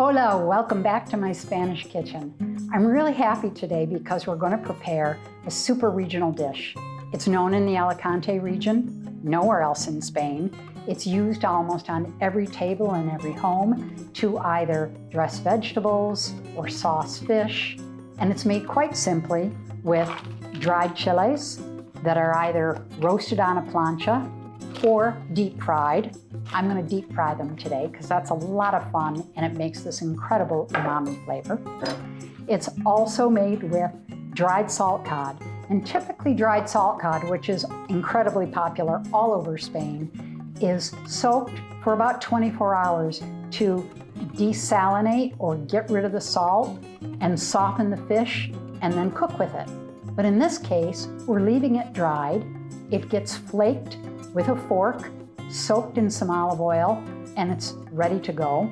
Hola, welcome back to my Spanish kitchen. I'm really happy today because we're going to prepare a super regional dish. It's known in the Alicante region, nowhere else in Spain. It's used almost on every table in every home to either dress vegetables or sauce fish. And it's made quite simply with dried chiles that are either roasted on a plancha or deep fried. I'm going to deep fry them today because that's a lot of fun and it makes this incredible umami flavor. It's also made with dried salt cod, and typically dried salt cod, which is incredibly popular all over Spain, is soaked for about 24 hours to desalinate or get rid of the salt and soften the fish and then cook with it. But in this case, we're leaving it dried. It gets flaked with a fork, soaked in some olive oil, and it's ready to go.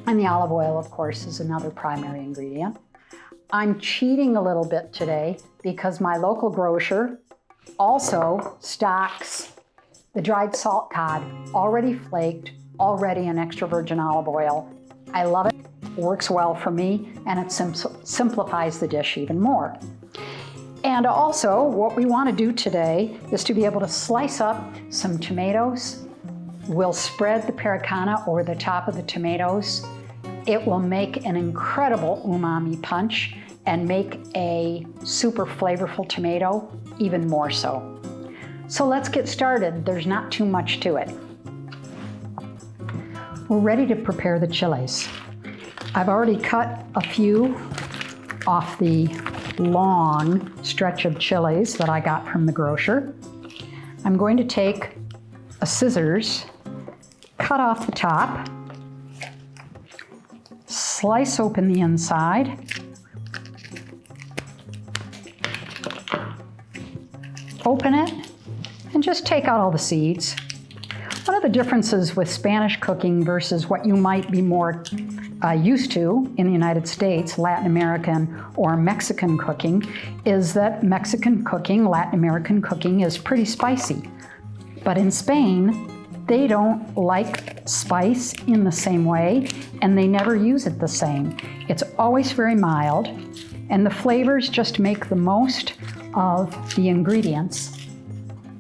And the olive oil, of course, is another primary ingredient. I'm cheating a little bit today because my local grocer also stocks the dried salt cod, already flaked, already in extra virgin olive oil. I love it, works well for me, and it simplifies the dish even more. And also, what we want to do today is to be able to slice up some tomatoes. We'll spread the Pericana over the top of the tomatoes. It will make an incredible umami punch and make a super flavorful tomato even more so. So let's get started. There's not too much to it. We're ready to prepare the chiles. I've already cut a few off the long stretch of chiles that I got from the grocer. I'm going to take a scissors, cut off the top, slice open the inside, open it, and just take out all the seeds. One of the differences with Spanish cooking versus what you might be more used to in the United States, Latin American or Mexican cooking, is that Mexican cooking, Latin American cooking is pretty spicy. But in Spain, they don't like spice in the same way, and they never use it the same. It's always very mild, and the flavors just make the most of the ingredients.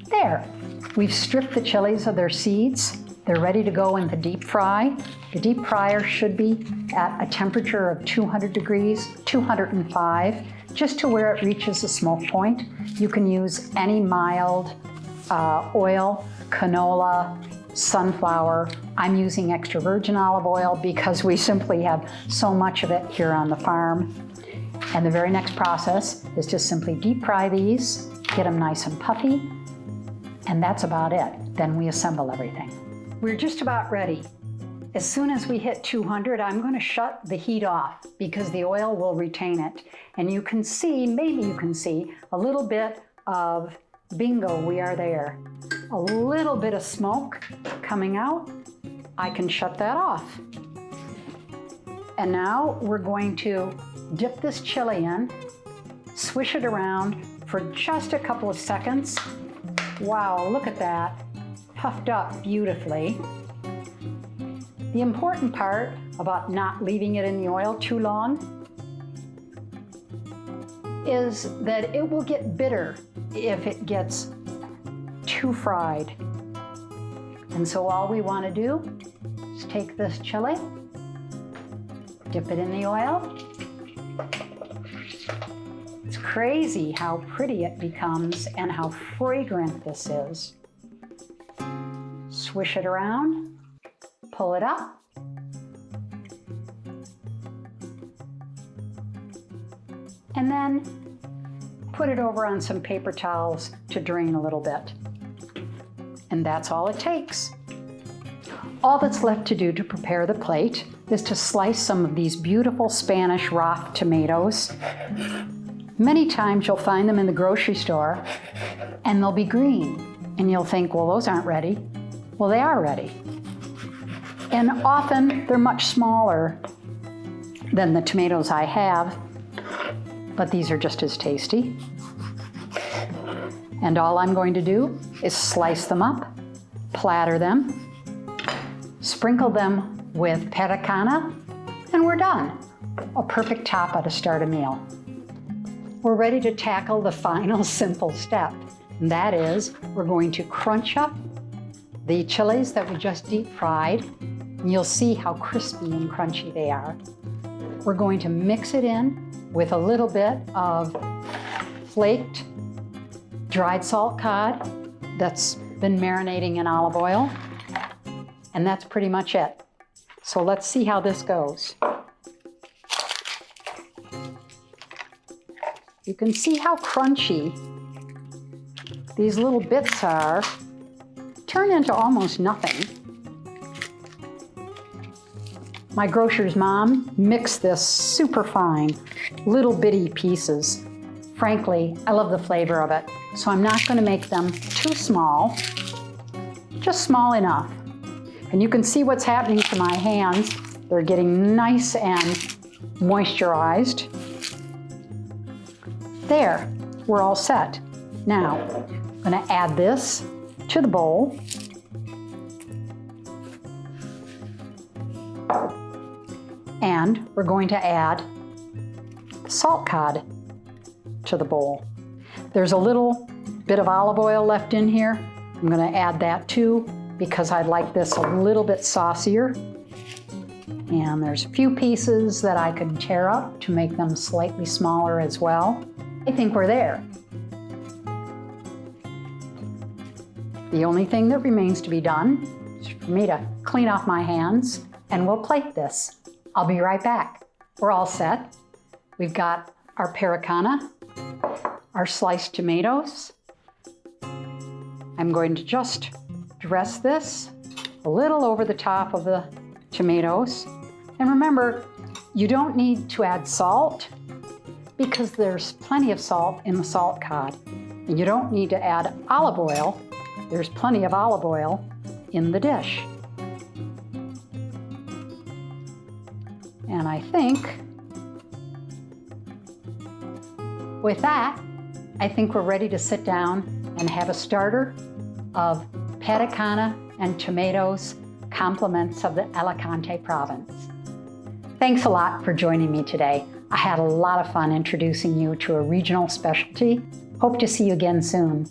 There, we've stripped the chiles of their seeds. They're ready to go in the deep fry. The deep fryer should be at a temperature of 200 degrees, 205, just to where it reaches the smoke point. You can use any mild oil, canola, sunflower. I'm using extra virgin olive oil because we simply have so much of it here on the farm. And the very next process is to simply deep fry these, get them nice and puffy, and that's about it. Then we assemble everything. We're just about ready. As soon as we hit 200, I'm going to shut the heat off because the oil will retain it. And you can see, maybe you can see, a little bit of bingo, we are there. A little bit of smoke coming out. I can shut that off. And now we're going to dip this chili in, swish it around for just a couple of seconds. Wow, look at that. Puffed up beautifully. The important part about not leaving it in the oil too long is that it will get bitter if it gets too fried. And so all we want to do is take this chili, dip it in the oil. It's crazy how pretty it becomes and how fragrant this is. Swish it around, pull it up, and then put it over on some paper towels to drain a little bit. And that's all it takes. All that's left to do to prepare the plate is to slice some of these beautiful Spanish raw tomatoes. Many times you'll find them in the grocery store and they'll be green. And you'll think, well, those aren't ready. Well, they are ready. And often they're much smaller than the tomatoes I have, but these are just as tasty. And all I'm going to do is slice them up, platter them, sprinkle them with Pericana, And we're done. A perfect tapa to start a meal. We're ready to tackle the final simple step. And that is, we're going to crunch up the chiles that we just deep fried. And you'll see how crispy and crunchy they are. We're going to mix it in with a little bit of flaked dried salt cod that's been marinating in olive oil. And that's pretty much it. So let's see how this goes. You can see how crunchy these little bits are. Turn into almost nothing. My grocer's mom mixed this super fine, little bitty pieces. Frankly, I love the flavor of it, so I'm not going to make them too small, just small enough. And you can see what's happening to my hands. They're getting nice and moisturized. There, we're all set. Now, I'm going to add this to the bowl. And we're going to add salt cod to the bowl. There's a little bit of olive oil left in here. I'm going to add that too because I'd like this a little bit saucier. And there's a few pieces that I could tear up to make them slightly smaller as well. I think we're there. The only thing that remains to be done is for me to clean off my hands and we'll plate this. I'll be right back. We're all set. We've got our Pericana, our sliced tomatoes. I'm going to just dress this a little over the top of the tomatoes. And remember, you don't need to add salt because there's plenty of salt in the salt cod. And you don't need to add olive oil. There's plenty of olive oil in the dish. And I think with that, I think we're ready to sit down and have a starter of Pericana and tomatoes, compliments of the Alicante province. Thanks a lot for joining me today. I had a lot of fun introducing you to a regional specialty. Hope to see you again soon.